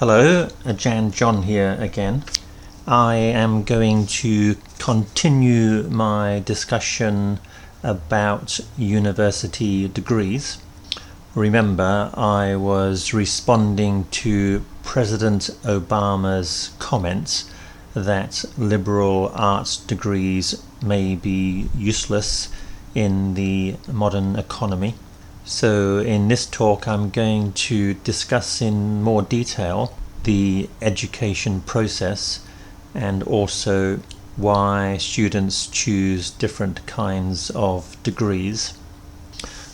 Hello, John here again. I am going to continue my discussion about university degrees. Remember, I was responding to President Obama's comments that liberal arts degrees may be useless in the modern economy. So in this talk I'm going to discuss in more detail the education process and also why students choose different kinds of degrees.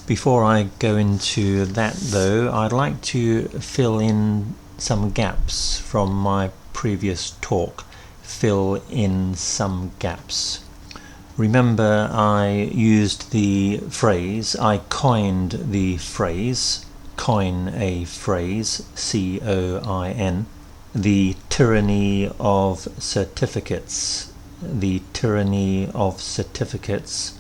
Before I go into that though, I'd like to fill in some gaps from my previous talk. Fill in some gaps. Remember, I used the phrase, I coined the phrase, coin a phrase, C-O-I-N, the tyranny of certificates, the tyranny of certificates,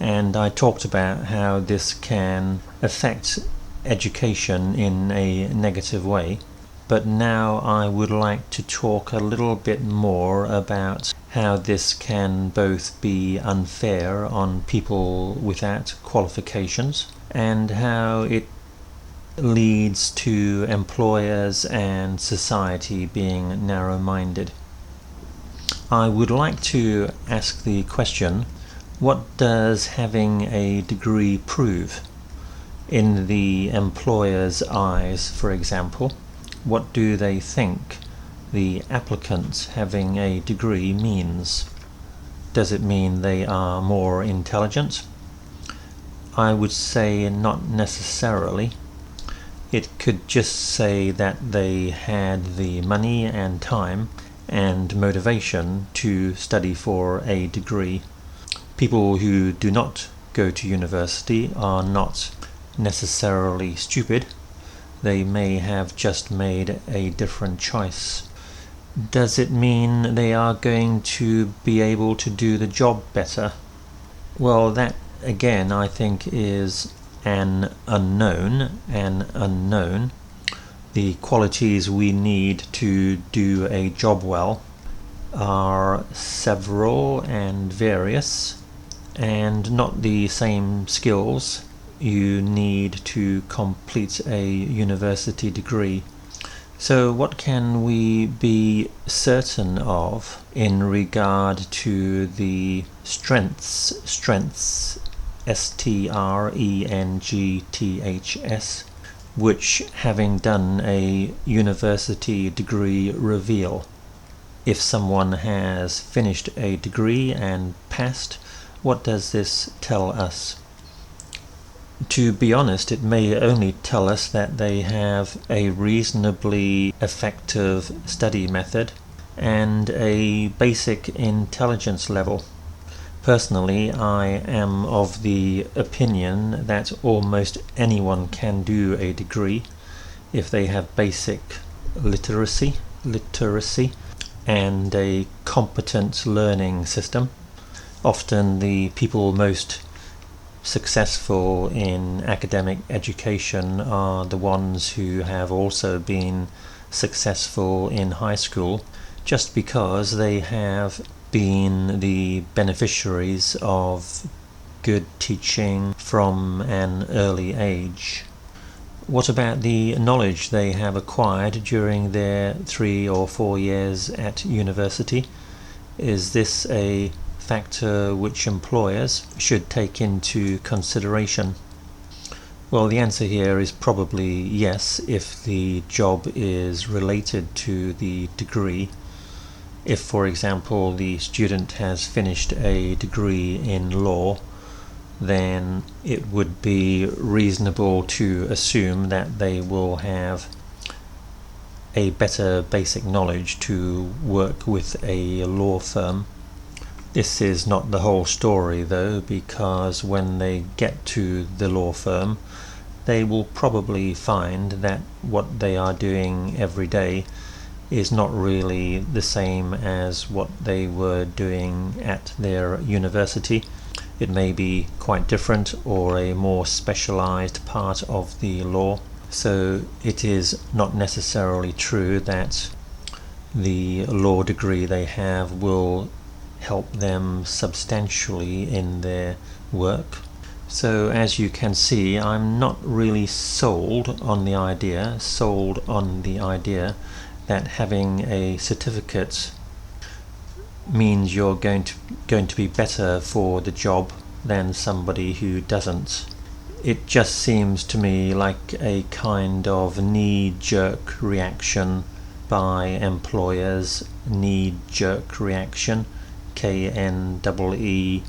and I talked about how this can affect education in a negative way. But now I would like to talk a little bit more about how this can both be unfair on people without qualifications and how it leads to employers and society being narrow-minded. I would like to ask the question, what does having a degree prove? In the employer's eyes, for example, what do they think the applicant having a degree means? Does it mean they are more intelligent? I would say not necessarily. It could just say that they had the money and time and motivation to study for a degree. People who do not go to university are not necessarily stupid. They may have just made a different choice. Does it mean they are going to be able to do the job better? Well, that again I think is an unknown. The qualities we need to do a job well are several and various, and not the same skills you need to complete a university degree. So what can we be certain of in regard to the strengths, S-T-R-E-N-G-T-H-S, which having done a university degree reveal? If someone has finished a degree and passed, what does this tell us? To be honest, it may only tell us that they have a reasonably effective study method and a basic intelligence level. Personally, I am of the opinion that almost anyone can do a degree if they have basic literacy and a competent learning system. Often the people most successful in academic education are the ones who have also been successful in high school, just because they have been the beneficiaries of good teaching from an early age. What about the knowledge they have acquired during their 3 or 4 years at university? Is this a factor which employers should take into consideration? Well, the answer here is probably yes, if the job is related to the degree. If, for example, the student has finished a degree in law, then it would be reasonable to assume that they will have a better basic knowledge to work with a law firm. This is not the whole story though, because when they get to the law firm, they will probably find that what they are doing every day is not really the same as what they were doing at their university. It may be quite different or a more specialized part of the law. So it is not necessarily true that the law degree they have will help them substantially in their work. So as you can see, I'm not really sold on the idea that having a certificate means you're going to be better for the job than somebody who doesn't. It just seems to me like a kind of knee-jerk reaction by employers, knee-jerk reaction, KNEEJERK,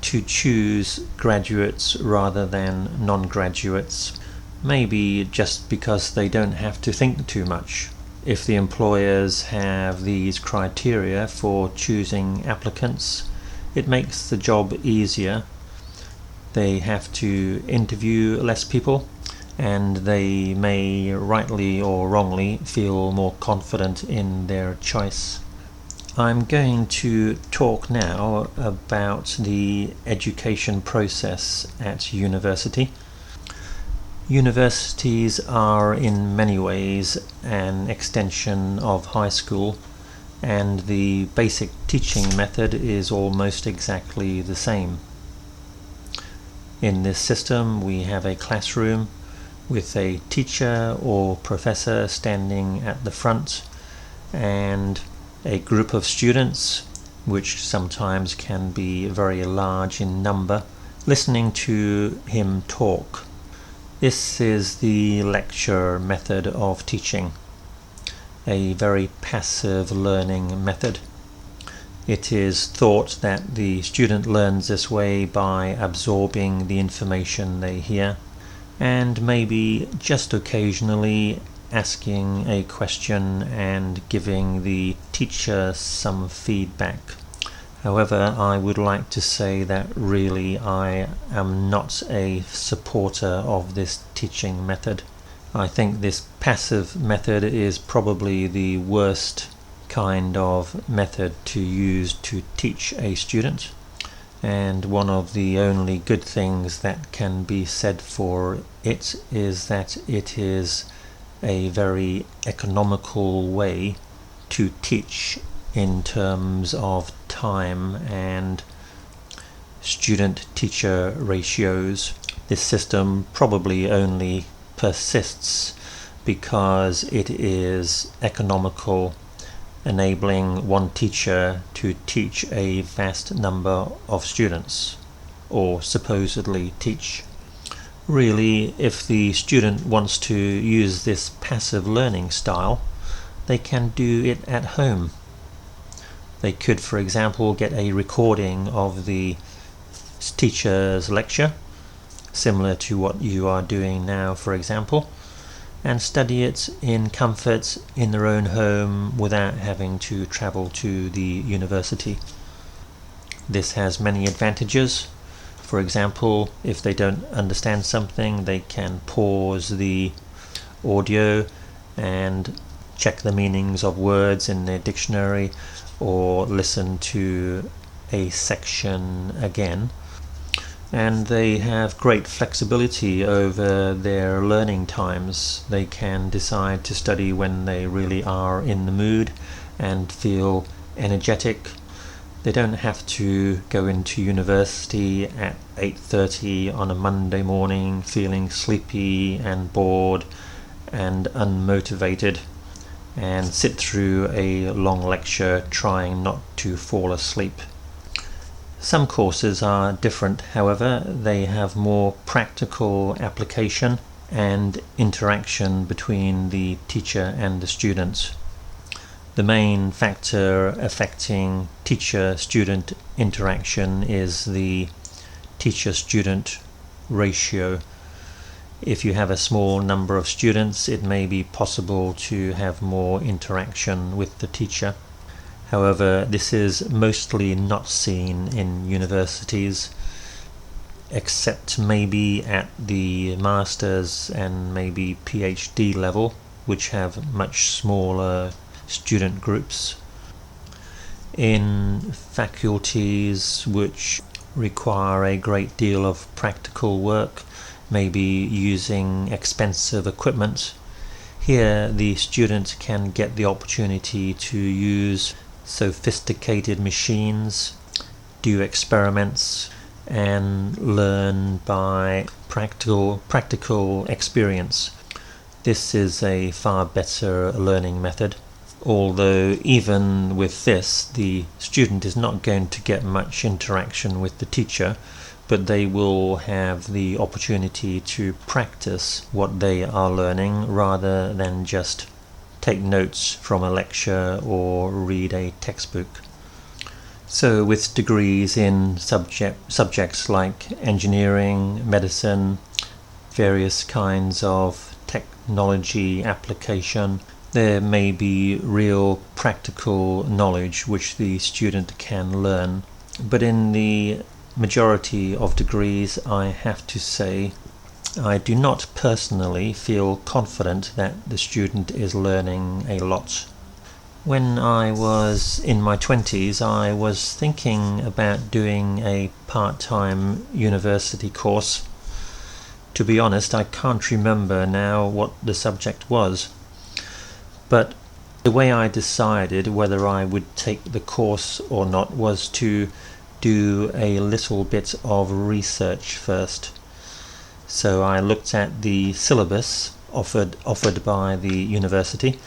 to choose graduates rather than non-graduates, maybe just because they don't have to think too much. If the employers have these criteria for choosing applicants, it makes the job easier. They have to interview less people, and they may rightly or wrongly feel more confident in their choice. I'm going to talk now about the education process at university. Universities are in many ways an extension of high school, and the basic teaching method is almost exactly the same. In this system, we have a classroom with a teacher or professor standing at the front and a group of students, which sometimes can be very large in number, listening to him talk. This is the lecture method of teaching, a very passive learning method. It is thought that the student learns this way by absorbing the information they hear, and maybe just occasionally asking a question and giving the teacher some feedback. However, I would like to say that really I am not a supporter of this teaching method. I think this passive method is probably the worst kind of method to use to teach a student, and one of the only good things that can be said for it is that it is a very economical way to teach in terms of time and student-teacher ratios. This system probably only persists because it is economical, enabling one teacher to teach a vast number of students, or supposedly teach. Really, if the student wants to use this passive learning style, they can do it at home. They could, for example, get a recording of the teacher's lecture, similar to what you are doing now, for example, and study it in comfort in their own home without having to travel to the university. This has many advantages. For example, if they don't understand something, they can pause the audio and check the meanings of words in their dictionary, or listen to a section again. And they have great flexibility over their learning times. They can decide to study when they really are in the mood and feel energetic. They don't have to go into university at 8:30 on a Monday morning feeling sleepy and bored and unmotivated, and sit through a long lecture trying not to fall asleep. Some courses are different, however. They have more practical application and interaction between the teacher and the student. The main factor affecting teacher-student interaction is the teacher-student ratio. If you have a small number of students, it may be possible to have more interaction with the teacher. However, this is mostly not seen in universities, except maybe at the master's and maybe PhD level, which have much smaller student groups. In faculties which require a great deal of practical work, maybe using expensive equipment. Here the student can get the opportunity to use sophisticated machines, do experiments, and learn by practical experience. This is a far better learning method, although even with this the student is not going to get much interaction with the teacher, but they will have the opportunity to practice what they are learning rather than just take notes from a lecture or read a textbook. So with degrees in subjects like engineering, medicine, various kinds of technology application, there may be real practical knowledge which the student can learn. But in the majority of degrees, I have to say, I do not personally feel confident that the student is learning a lot. When I was in my 20s, I was thinking about doing a part-time university course. To be honest, I can't remember now what the subject was. But the way I decided whether I would take the course or not was to do a little bit of research first. So I looked at the syllabus offered by the university,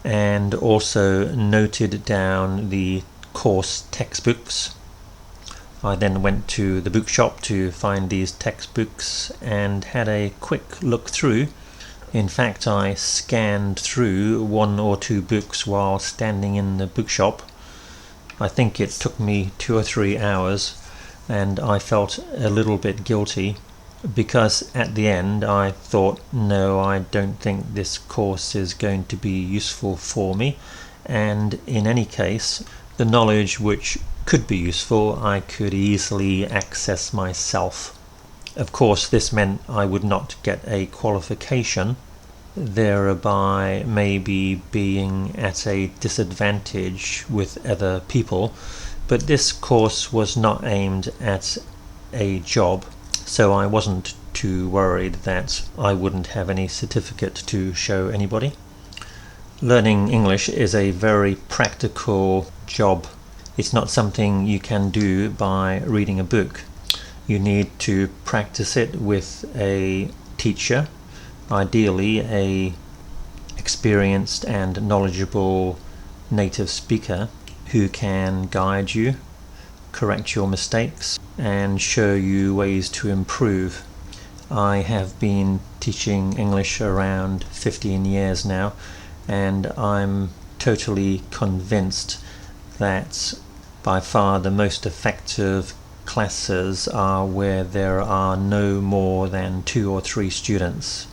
and also noted down the course textbooks. I then went to the bookshop to find these textbooks and had a quick look through. In fact, I scanned through 1 or 2 books while standing in the bookshop. I think it took me 2 or 3 hours, and I felt a little bit guilty because at the end I thought, no, I don't think this course is going to be useful for me, and in any case the knowledge which could be useful I could easily access myself. Of course, this meant I would not get a qualification, thereby maybe being at a disadvantage with other people, but this course was not aimed at a job, so I wasn't too worried that I wouldn't have any certificate to show anybody. Learning English is a very practical job. It's not something you can do by reading a book. You need to practice it with a teacher, ideally a experienced and knowledgeable native speaker who can guide you, correct your mistakes, and show you ways to improve. I have been teaching English around 15 years now, and I'm totally convinced that by far the most effective classes are where there are no more than 2 or 3 students.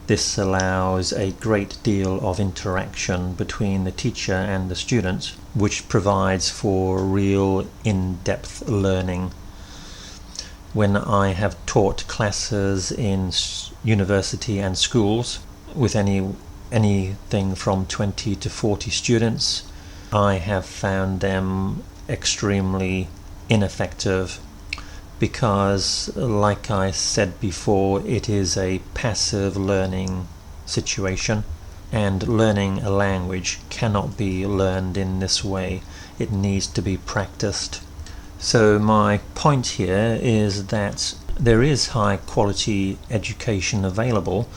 This allows a great deal of interaction between the teacher and the student, which provides for real in-depth learning. When I have taught classes in university and schools with anything from 20 to 40 students, I have found them extremely ineffective because, like I said before, it is a passive learning situation, and learning a language cannot be learned in this way. It needs to be practiced. So my point here is that there is high quality education available,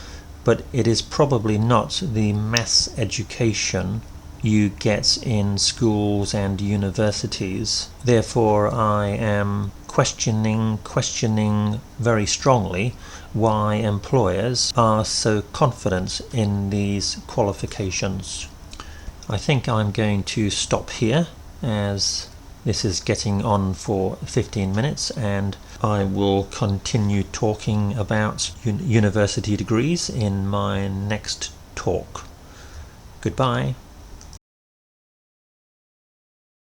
but it is probably not the mass education you get in schools and universities. Therefore, I am questioning very strongly why employers are so confident in these qualifications. I think I'm going to stop here, as this is getting on for 15 minutes, and I will continue talking about university degrees in my next talk. Goodbye.